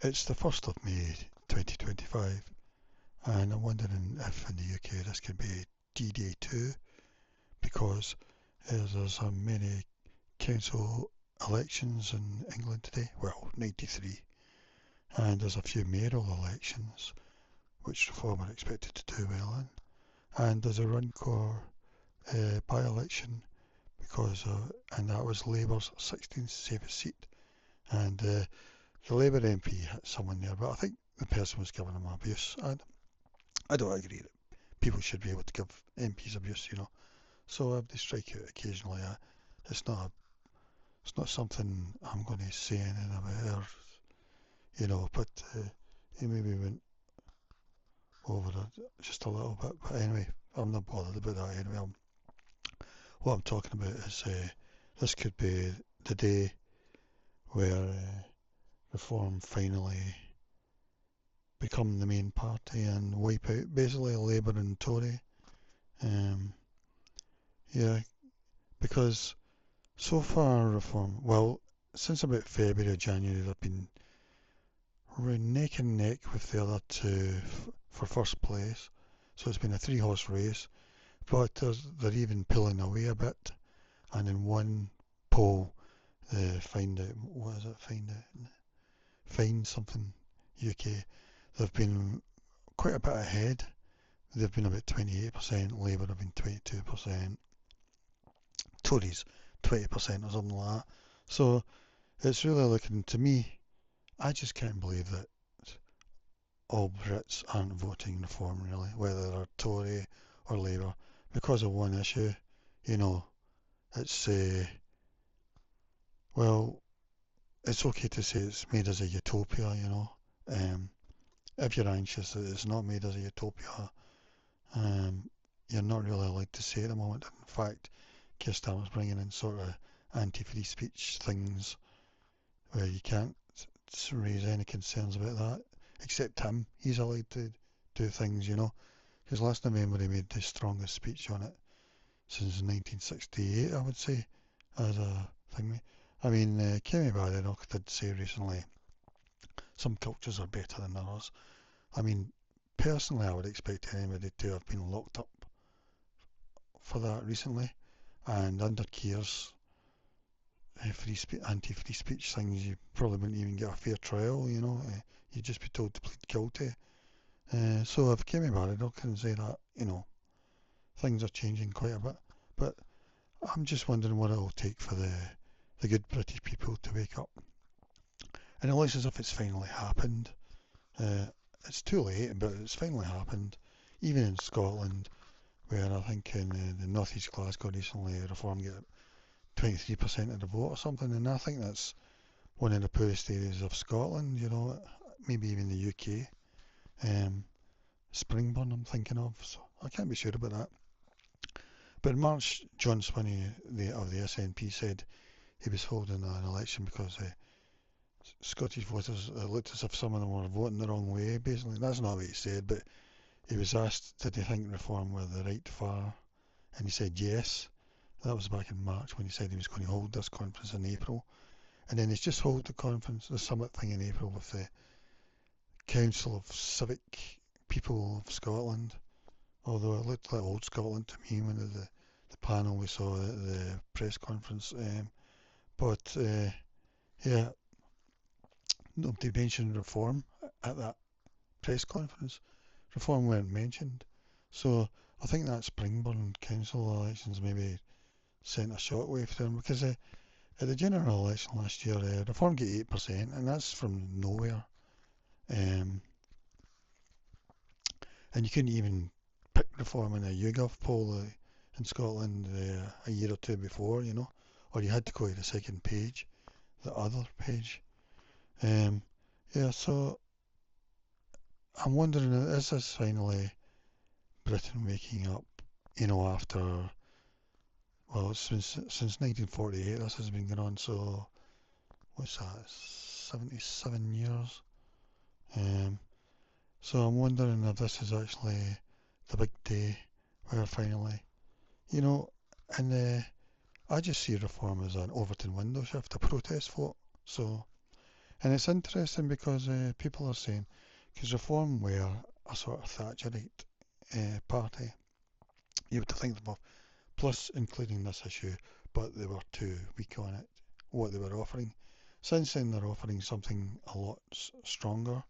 It's the 1st of May 2025, and I'm wondering if in the UK this could be D-Day 2 because there's many council elections in England today, well, 93, and there's a few mayoral elections which Reform are expected to do well in, and there's a Runcorn by-election and that was Labour's 16th safest seat, and the Labour MP hit someone there, but I think the person was giving him abuse, and I don't agree that people should be able to give MPs abuse. So if they strike out occasionally, it's not it's not something I'm going to say anything about, but he maybe went over it just a little bit. But anyway, I'm not bothered about that anyway. What I'm talking about is this could be the day where Reform finally become the main party and wipe out basically Labour and Tory. Um, yeah, because so far Reform, well, since about February or January, they've been neck and neck with the other two for first place. So it's been a three-horse race, but they're even pulling away a bit. And in one poll, find something UK, they've been quite a bit ahead. They've been about 28%, Labour have been 22%, Tories 20% or something like that. So it's really looking to me, I just can't believe that all Brits aren't voting Reform really, whether they're Tory or Labour, because of one issue. You know, it's well, it's okay to say it's made as a utopia. Um, if you're anxious that it's not made as a utopia, um, you're not really allowed to say at the moment. In fact, Keir Starmer's bringing in sort of anti-free speech things where you can't raise any concerns about that, except him. He's allowed to do things. Because last November he made the strongest speech on it since 1968, I would say, as a thing. I mean, Kemi Badenoch did say recently some cultures are better than others. I mean, personally, I would expect anybody to have been locked up for that recently, and under Keir's anti-free speech things, you probably wouldn't even get a fair trial. You'd just be told to plead guilty. So if Kemi Badenoch can say that, things are changing quite a bit. But I'm just wondering what it'll take for the good British people to wake up. And it looks as if it's finally happened. Uh, it's too late, but it's finally happened. Even in Scotland, where I think in the North East Glasgow recently, Reform get 23% of the vote or something, and I think that's one of the poorest areas of Scotland, maybe even the UK. Springburn, I'm thinking of, so I can't be sure about that. But in March, John Swinney of the SNP said he was holding an election because Scottish voters looked as if some of them were voting the wrong way, basically. That's not what he said, but he was asked, did he think Reform were the right far? And he said yes. That was back in March when he said he was going to hold this conference in April. And then he's just held the summit thing in April with the Council of Civic People of Scotland. Although it looked like old Scotland to me when the panel we saw at the press conference. But yeah, nobody mentioned Reform at that press conference. Reform weren't mentioned. So I think that Springburn council elections maybe sent a shockwave through them because at the general election last year, Reform get 8%, and that's from nowhere. Um, and you couldn't even pick Reform in a YouGov poll in Scotland a year or two before, or you had to go to the second page, the other page. Yeah, so I'm wondering, is this finally Britain waking up, after, well, since 1948 this has been going on, so what's that, 77 years? Um, so I'm wondering if this is actually the big day where finally, you know, and I just see Reform as an Overton window shift, a protest vote. So And it's interesting because people are saying, because Reform were a sort of Thatcherite party, you would think them of, plus including this issue, but they were too weak on it, what they were offering. Since then, they're offering something a lot stronger.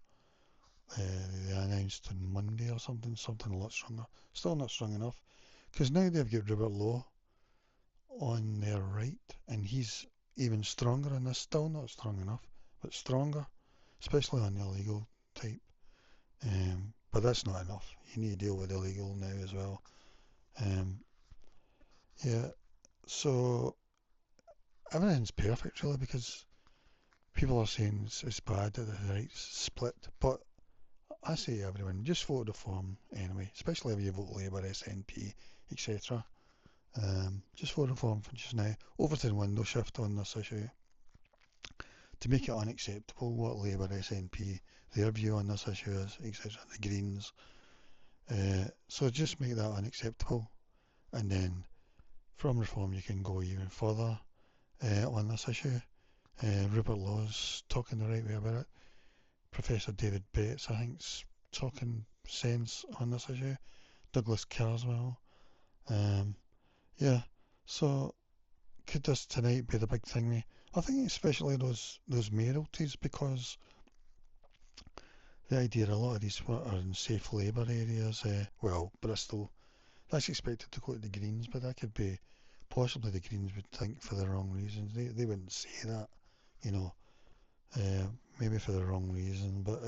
They announced on Monday or something a lot stronger. Still not strong enough, because now they've got Robert Law on their right, and he's even stronger, and this still not strong enough, but stronger, especially on the illegal type. But that's not enough. You need to deal with illegal now as well. Um, yeah, so everything's perfect really because people are saying it's bad that the right's split, but I say to everyone, just vote Reform anyway, especially if you vote Labour, SNP, etc. Just vote Reform for just now. Overton window shift on this issue to make it unacceptable what Labour, SNP, their view on this issue is, etc. The Greens. So just make that unacceptable, and then from Reform you can go even further on this issue. Rupert Law's talking the right way about it. Professor David Bates, I think, is talking sense on this issue. Douglas Carswell. Um, yeah, so could this tonight be the big thing? I think especially those mayoralties, because the idea a lot of these are in safe labour areas. Well, Bristol, that's expected to go to the Greens, but that could be possibly the Greens would think for the wrong reasons. They wouldn't say that, you know, uh, maybe for the wrong reason, but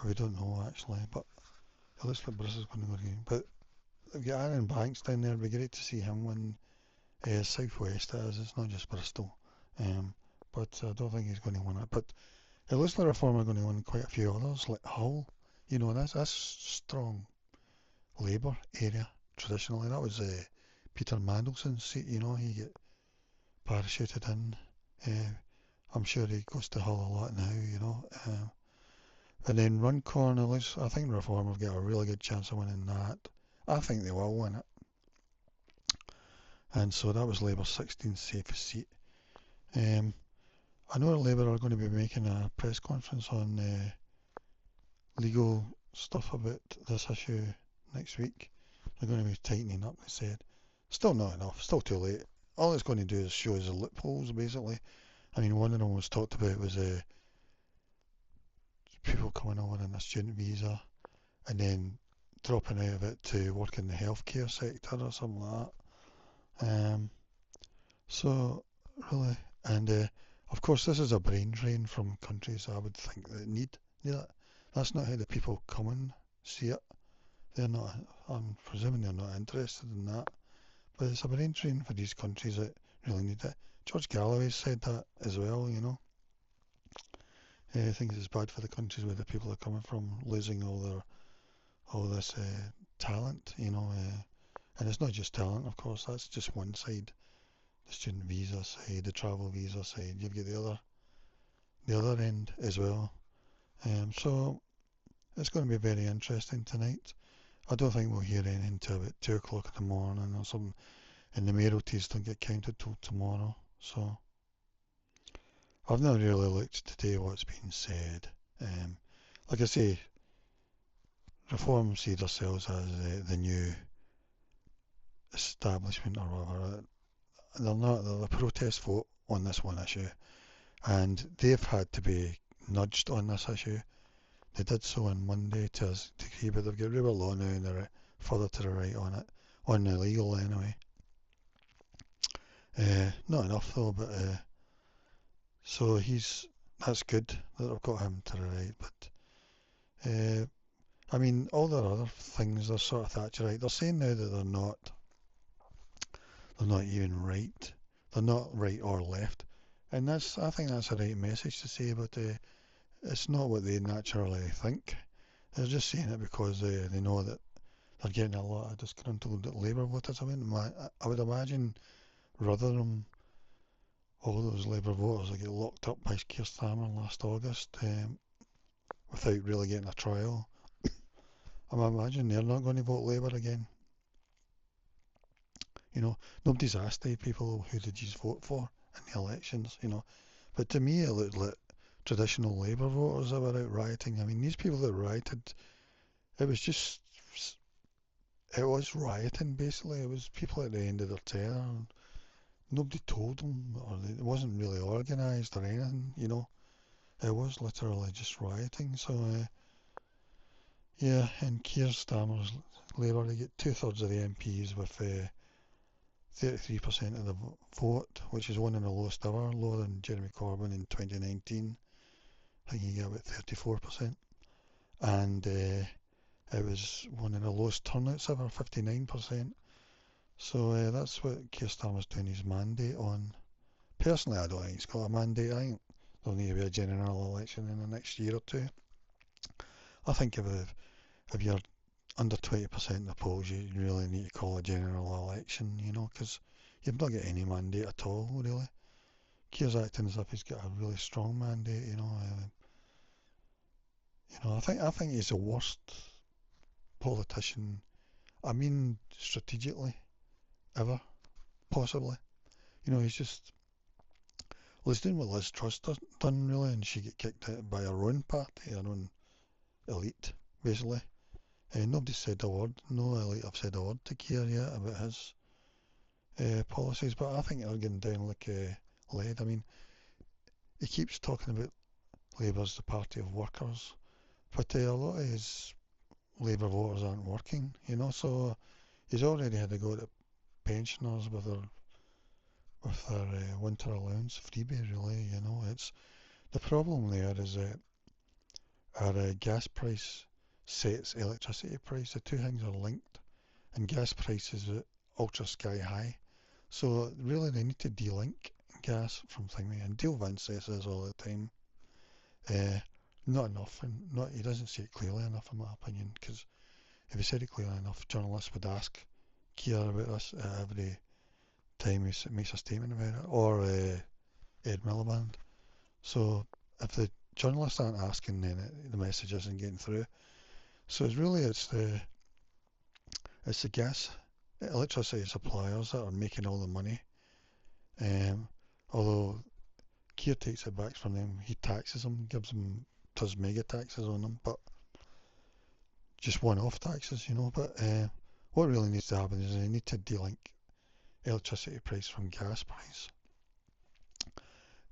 we don't know actually. But it looks like Bristol's going to go to Green. But they've got Aaron Banks down there. It'd be great to see him win. South West as it's not just Bristol. But I don't think he's going to win it. But it looks like Reform are going to win quite a few others, like Hull. You know, that's strong Labour area traditionally. That was Peter Mandelson's seat. You know, he get parachuted in. Uh, I'm sure he goes to Hull a lot now. You know, and then Runcorn. I think Reform have got a really good chance of winning that. I think they will win it. And so that was Labour's 16th safest seat. Um, I know Labour are going to be making a press conference on legal stuff about this issue next week. They're going to be tightening up, they said. Still not enough, still too late. All it's going to do is show us the loopholes, basically. I mean, one of them was talked about was people coming over on a student visa and then dropping out of it to work in the healthcare sector or something like that. So, really, and of course, this is a brain drain from countries I would think that need it. That's not how the people come and see it. They're not. I'm presuming they're not interested in that. But it's a brain drain for these countries that really need it. George Galloway said that as well. You know, he thinks it's bad for the countries where the people are coming from, losing all this talent. You know, and it's not just talent, of course. That's just one side. The student visa side, the travel visa side. You've got the other end as well. So it's going to be very interesting tonight. I don't think we'll hear anything until about 2 o'clock in the morning or something, and the mayoralties don't get counted till tomorrow. So I've not really looked today what's been said. Like I say, Reform see themselves as the new establishment or whatever. They're the protest vote on this one issue, and they've had to be nudged on this issue. They did so on Monday to a degree, but they've got Rupert Law now and they're further to the right on it, on the legal anyway. Not enough though, but so that's good that I've got him to the right, but I mean all their other things are sort of Thatcherite. They're saying now that they're not even right. They're not right or left, and I think that's a right message to say, but it's not what they naturally think. They're just saying it because they know that they're getting a lot of disgruntled Labour voters. I would imagine Rotherham, all those Labour voters that get locked up by Keir Starmer last August without really getting a trial. I imagine they're not going to vote Labour again. You know, nobody's asked people who did you vote for in the elections, you know. But to me it looked like traditional Labour voters that were out rioting. I mean, these people that rioted, it was just, it was rioting basically. It was people at the end of their term. Nobody told them, or it wasn't really organised or anything, you know. It was literally just rioting. So, yeah, and Keir Starmer's Labour, they get two-thirds of the MPs with 33% of the vote, which is one of the lowest ever, lower than Jeremy Corbyn in 2019. I think he got about 34%. And it was one of the lowest turnouts ever, 59%. So that's what Keir Starmer's doing his mandate on. Personally, I don't think he's got a mandate. I think there'll need to be a general election in the next year or two. I think if you're under 20% in the polls, you really need to call a general election, you know, because you've not got any mandate at all, really. Keir's acting as if he's got a really strong mandate, you know. I think he's the worst politician. I mean, strategically, ever, possibly. You know, he's doing what Liz Truss done, really, and she get kicked out by her own party, her own elite, basically. Nobody said a word, no elite have said a word to Keir yet about his policies, but I think they're going down like lead. I mean, he keeps talking about Labour's the party of workers, but a lot of his Labour voters aren't working, you know, so he's already had to go to pensioners with their winter allowance freebie, really, you know. It's the problem there is that our gas price sets electricity price. The two things are linked, and gas prices are ultra sky high. So really, they need to delink gas from thingy. And Dale Vance says this all the time. Not enough, and not he doesn't say it clearly enough, in my opinion. Because if he said it clearly enough, journalists would ask Keir about this every time he makes a statement about it, or Ed Miliband. So if the journalists aren't asking, then the message isn't getting through. So it's the gas electricity suppliers that are making all the money. Um, Although Keir takes it back from them, he taxes them, does mega taxes on them, but just one-off taxes, you know. But what really needs to happen is they need to delink electricity price from gas price,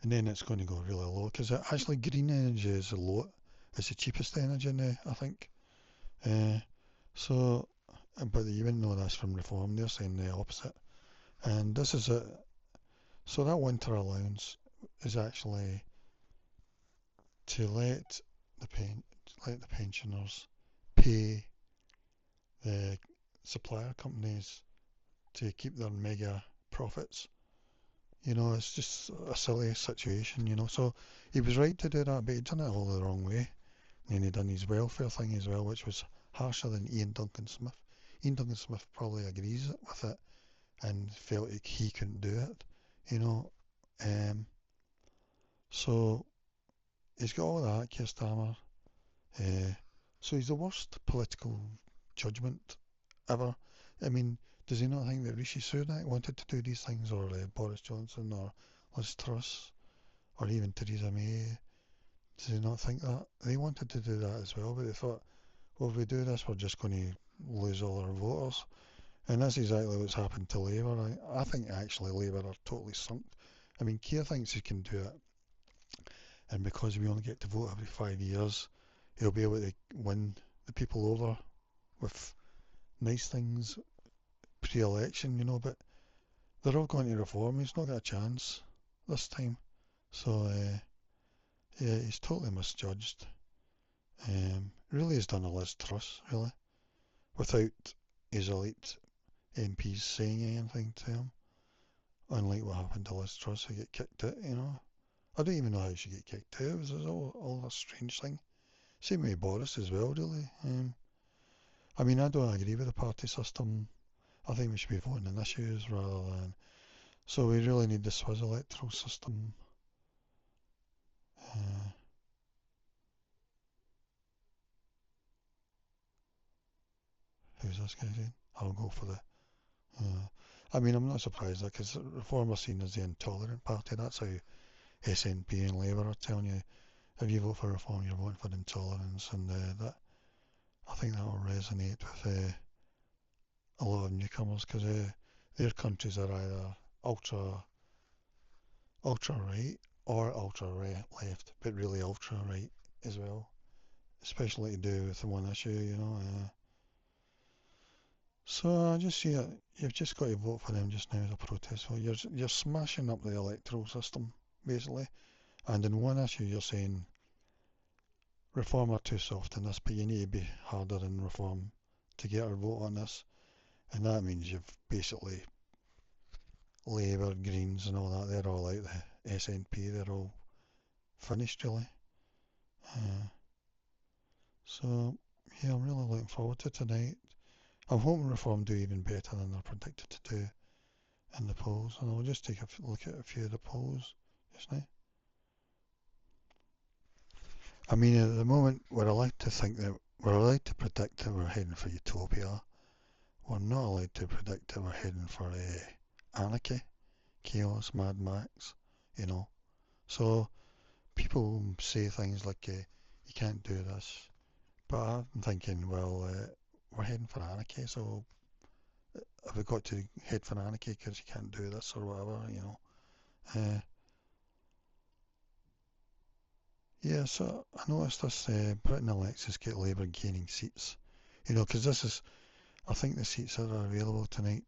and then it's going to go really low because actually green energy is the cheapest energy now, I think. Uh, so, but you wouldn't know this from Reform. They're saying the opposite, and this is it. So that winter allowance is actually to let the pensioners pay the supplier companies to keep their mega profits. You know, it's just a silly situation, you know. So he was right to do that, but he done it all the wrong way. And then he done his welfare thing as well, which was harsher than Ian Duncan Smith. Ian Duncan Smith probably agrees with it and felt like he couldn't do it, you know. So he's got all that, Keir Starmer. Uh, so he's the worst political judgment ever. I mean, does he not think that Rishi Sunak wanted to do these things, or Boris Johnson, or Liz Truss, or even Theresa May? Does he not think that? They wanted to do that as well, but they thought, well, if we do this, we're just going to lose all our voters. And that's exactly what's happened to Labour. I think actually Labour are totally sunk. I mean, Keir thinks he can do it, and because we only get to vote every 5 years, he'll be able to win the people over with nice things pre-election, you know, but they're all going to reform. He's not got a chance this time. So, yeah, he's totally misjudged. Really has done a Liz Truss, really, without his elite MPs saying anything to him. Unlike what happened to Liz Truss, who get kicked out, you know. I don't even know how she get kicked out. It was all a strange thing. Same with Boris as well, really. I mean, I don't agree with the party system. I think we should be voting on issues rather than. So we really need the Swiss electoral system. Uh, who's this guy saying? I'll go for the. I mean, I'm not surprised because Reform are seen as the intolerant party. That's how SNP and Labour are telling you if you vote for reform, you're voting for intolerance, and that I think that will resonate with a lot of newcomers because their countries are either ultra right or ultra left, but really ultra right as well, especially to do with the one issue, you know. So I just see it. You've just got to vote for them just now as a protest vote. You're smashing up the electoral system basically, and in one issue you're saying reform are too soft in this, but you need to be harder in reform to get our vote on this, and that means you've basically Labour, Greens, and all that. They're all out the SNP. They're all finished really. Uh, so yeah, I'm really looking forward to tonight. I'm hoping reform do even better than they're predicted to do in the polls, and I'll just take a look at a few of the polls just now. I mean, at the moment, we're allowed to think that we're allowed to predict that we're heading for utopia. We're not allowed to predict that we're heading for anarchy, chaos, Mad Max, you know. So people say things like, you can't do this. But I'm thinking, well, we're heading for anarchy, so have we got to head for anarchy because you can't do this or whatever, you know. Yeah, so I noticed this Britain elections get Labour gaining seats, you know, because I think the seats that are available tonight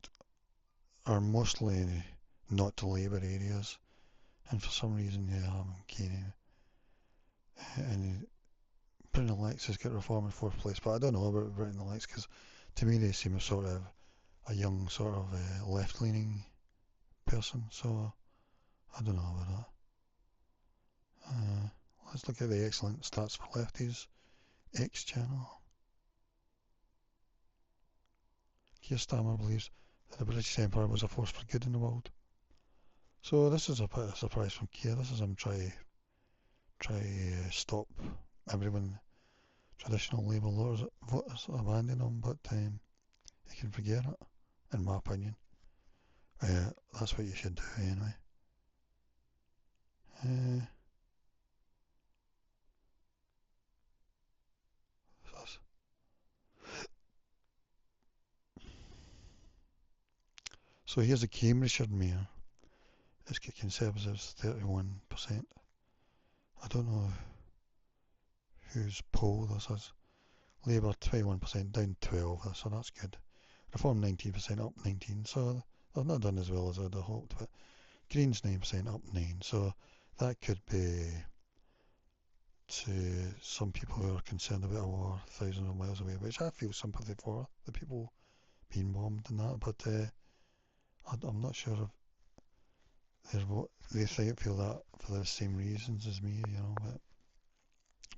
are mostly not to Labour areas, and for some reason, yeah, I'm gaining. And Britain elects has got Reform in fourth place, but I don't know about Britain elects because to me they seem a sort of a young sort of left-leaning person, so I don't know about that. Let's look at the excellent stats for lefties. X channel. Keir Starmer believes that the British Empire was a force for good in the world. So this is a bit of a surprise from Keir. This is him try stop everyone traditional Labour voters abandon him, but he can forget it, in my opinion. That's what you should do anyway. Uh, so here's a Cambridgeshire mayor. It's got Conservatives 31%. I don't know whose poll this is. Labour 21% down 12, so that's good. Reform 19% up 19, so they've not done as well as I'd have hoped, but Greens 9% up 9, so that could be to some people who are concerned about a war thousands of miles away, which I feel sympathy for, the people being bombed and that, but I'm not sure if they feel that for the same reasons as me, you know, but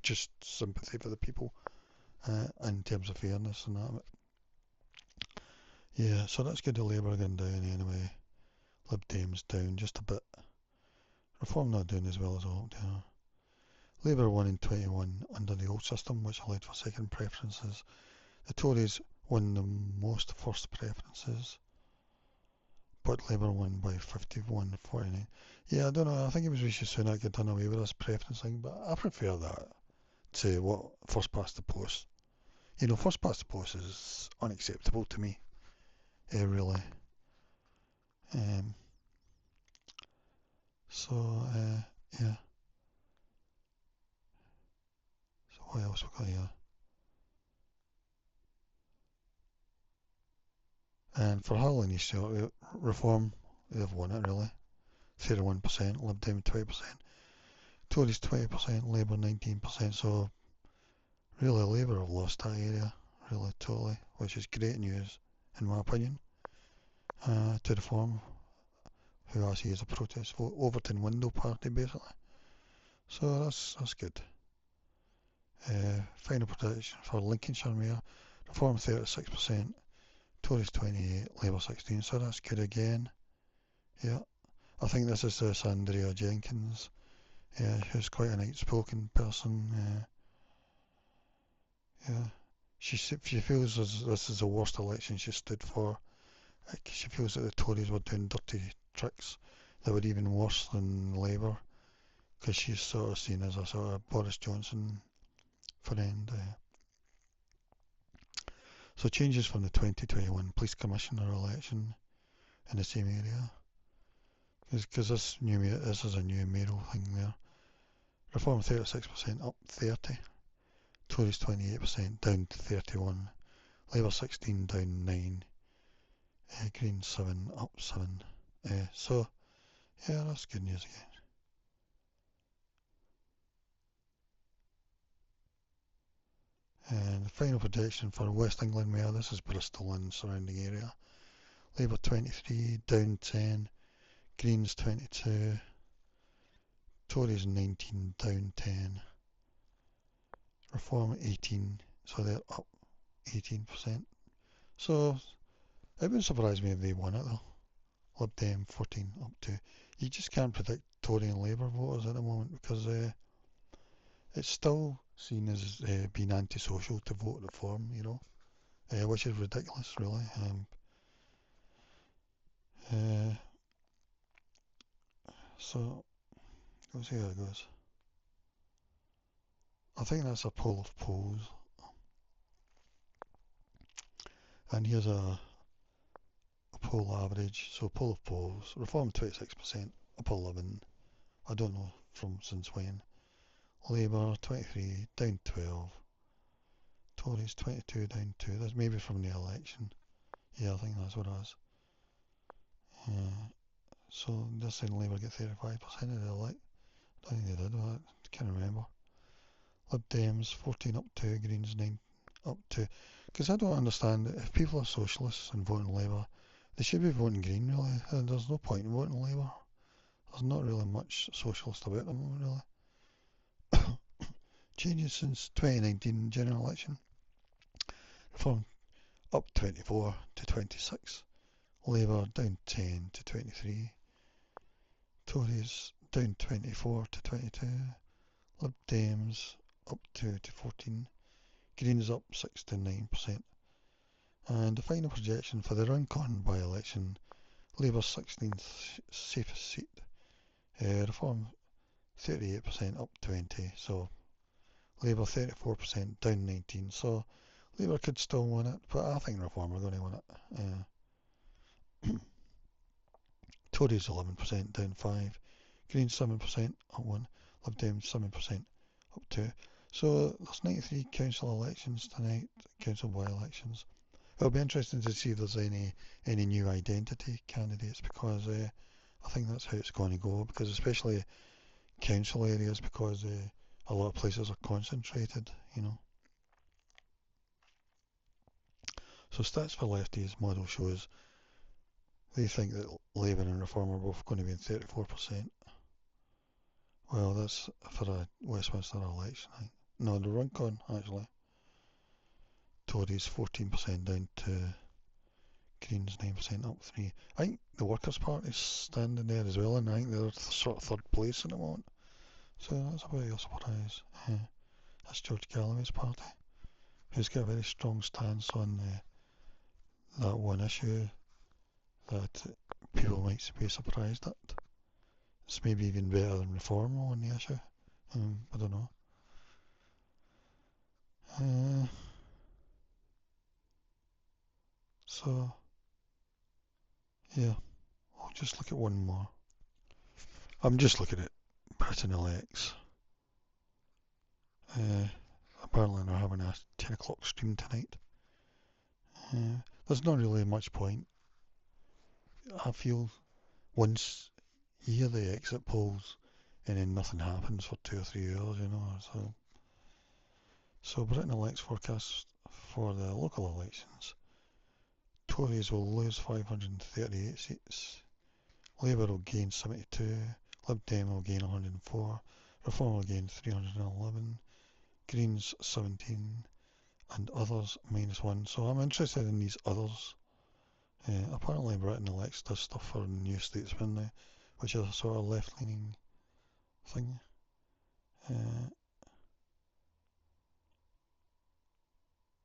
just sympathy for the people in terms of fairness and that. But yeah, so that's good. The Labour going down anyway. Lib Dems down just a bit. Reform not doing as well as I hoped. You know. Labour won in 21 under the old system, which allowed for second preferences. The Tories won the most first preferences, but Labour won by 51-49. Yeah, I don't know. I think it was Rishi Sunak had done away with this preference thing, but I prefer that to what first past the post. You know, first past the post is unacceptable to me. Really. Um, so, yeah. So what else we got here? And for Hull and East York, Reform, they've won it really. 31%, Lib Dem 20%, Tories 20%, Labour 19%. So really Labour have lost that area, really totally, which is great news in my opinion. To Reform, who I see as a protest vote, Overton Window Party basically. So that's good. Final prediction for Lincolnshire Mayor, Reform 36%, Tories 28%, Labour 16%. So that's good again. Yeah. I think this is this Andrea Jenkins, who's quite an outspoken person. Yeah, she feels this is the worst election she stood for. She feels that the Tories were doing dirty tricks that were even worse than Labour. because she's sort of seen as a sort of Boris Johnson friend. So changes from the 2021 Police Commissioner election in the same area, because this is a new mayoral thing there. Reform 36% up 30, Tories 28% down to 31, Labour 16 down 9, Green 7 up 7. So yeah, that's good news again. And the final prediction for West England Mayor, this is Bristol and surrounding area. Labour 23 down 10, Greens 22, Tories 19 down 10, Reform 18, so they're up 18%. So it wouldn't surprise me if they won it though. Lib Dem 14 up to. You just can't predict Tory and Labour voters at the moment because it's still seen as being antisocial to vote Reform, which is ridiculous, really. So we'll see how it goes. I think that's a poll of polls, and here's a poll average. So poll of polls: Reform 26%, up 11. I don't know from since when. Labour 23 down 12. Tories 22 down 2. That's maybe from the election. Yeah, I think that's what it is. So they're saying Labour get 35% of the elect. I don't think they did that. I can't remember. Lib Dems 14 up 2, Greens 9 up 2. Because I don't understand that if people are socialists and voting Labour, they should be voting Green, really. And there's no point in voting Labour. There's not really much socialist about them, really. Changes since 2019 general election. Reform up 24 to 26. Labour down 10 to 23. Tories down 24 to 22. Lib Dems up 2 to 14. Greens up 6 to 9%. And the final projection for the Runcorn by-election, Labour's 16th safest seat. Reform 38% up 20, so Labour 34% down 19. So Labour could still win it, but I think Reform are going to win it. Tories 11% down 5, Greens 7% up 1, Lib Dems 7% up 2. So there's 93 council elections tonight, council by-elections. It'll be interesting to see if there's any new identity candidates, because I think that's how it's going to go, because especially council areas, because a lot of places are concentrated, So Stats for Lefties model shows they think that Labour and Reform are both going to be in 34%. Well, that's for a Westminster election, I think. No, the Runcorn, actually. Tories 14% down to Greens 9% up 3. I think the Workers' Party's standing there as well, and I think they're sort of third place at the moment. So that's a bit of a surprise. That's George Galloway's party, who's got a very strong stance on that one issue that people might be surprised at. It's maybe even better than Reform on the issue. I don't know. So, yeah, I'll just look at one more. I'm just looking at Britain elects. Apparently they're having a 10 o'clock stream tonight. There's not really much point. I feel once you hear the exit polls and then nothing happens for 2 or 3 hours, So Britain elects forecast for the local elections. Tories will lose 538 seats. Labour will gain 72. Lib Dem will gain 104. Reform will gain 311. Greens 17. And others -1. So I'm interested in these others. Apparently Britain elects does stuff for New Statesman now, which is a sort of left-leaning thing.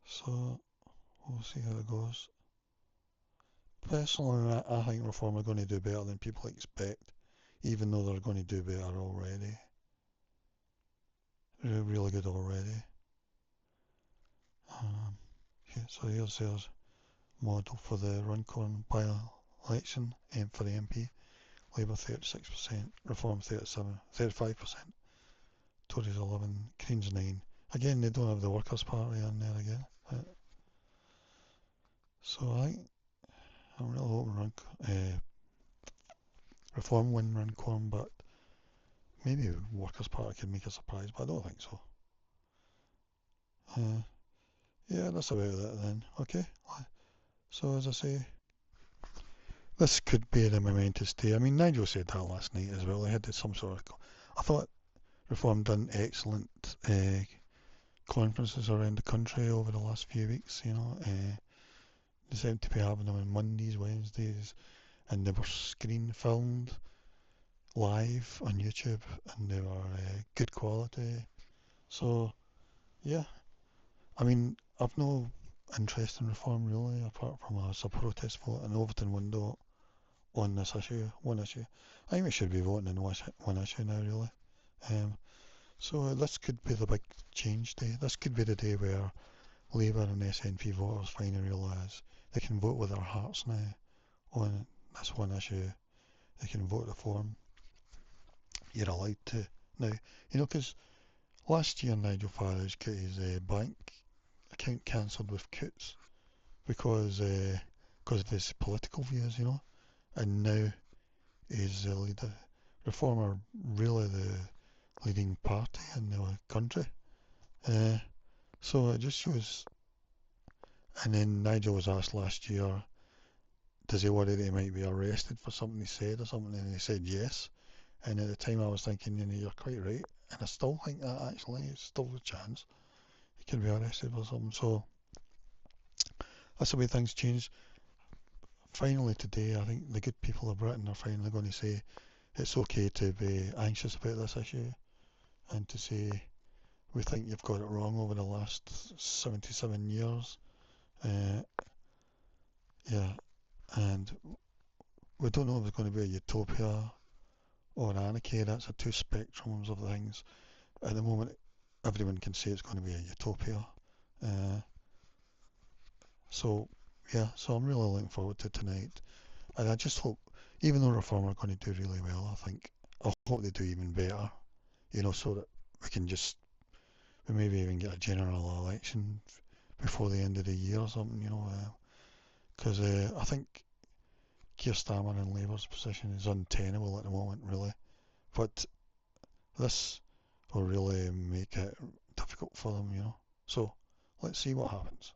So we'll see how it goes. Personally, I think Reform are going to do better than people expect, even though they're going to do better already. really good already. Um, yeah, so here's their model for the Runcorn by-election for the MP. Labour 36%, Reform 35%, Tories 11, Greens 9. Again, they don't have the Workers' Party in there again. So I'm really hoping Reform win Runcorn, but maybe Workers' Party could make a surprise, but I don't think so. Uh, yeah, that's about it then. Okay. So as I say, this could be a momentous day. I mean, Nigel said that last night as well. They had some sort of. I thought Reform done excellent conferences around the country over the last few weeks. They seem to be having them on Mondays, Wednesdays, and they were screen filmed live on YouTube, and they were good quality. So yeah, I mean, I've no interest in Reform really, apart from as a protest vote in Overton window on this issue, one issue. I think we should be voting on one issue now, really. Um, so this could be the big change day. This could be the day where Labour and SNP voters finally realise they can vote with their hearts now on this one issue. They can vote Reform. You're allowed to now. Because last year Nigel Farage got his bank account cancelled with Coots because of his political views, and now he's the leader. Reform are really the leading party in the country. Uh, so it just shows. And then Nigel was asked last year, does he worry that he might be arrested for something he said or something? And he said yes. And at the time I was thinking, you're quite right. And I still think that actually, it's still a chance he could be arrested for something. So that's the way things change. Finally today, I think the good people of Britain are finally going to say it's okay to be anxious about this issue and to say we think you've got it wrong over the last 77 years. Uh, yeah, and we don't know if it's going to be a utopia or anarchy. That's the two spectrums of things. At the moment, everyone can say it's going to be a utopia. Uh, so, yeah, so I'm really looking forward to tonight. And I just hope, even though Reform are going to do really well, I hope they do even better, so that we can we maybe even get a general election before the end of the year or something, because I think Keir Starmer and Labour's position is untenable at the moment, really. But this will really make it difficult for them. So let's see what happens.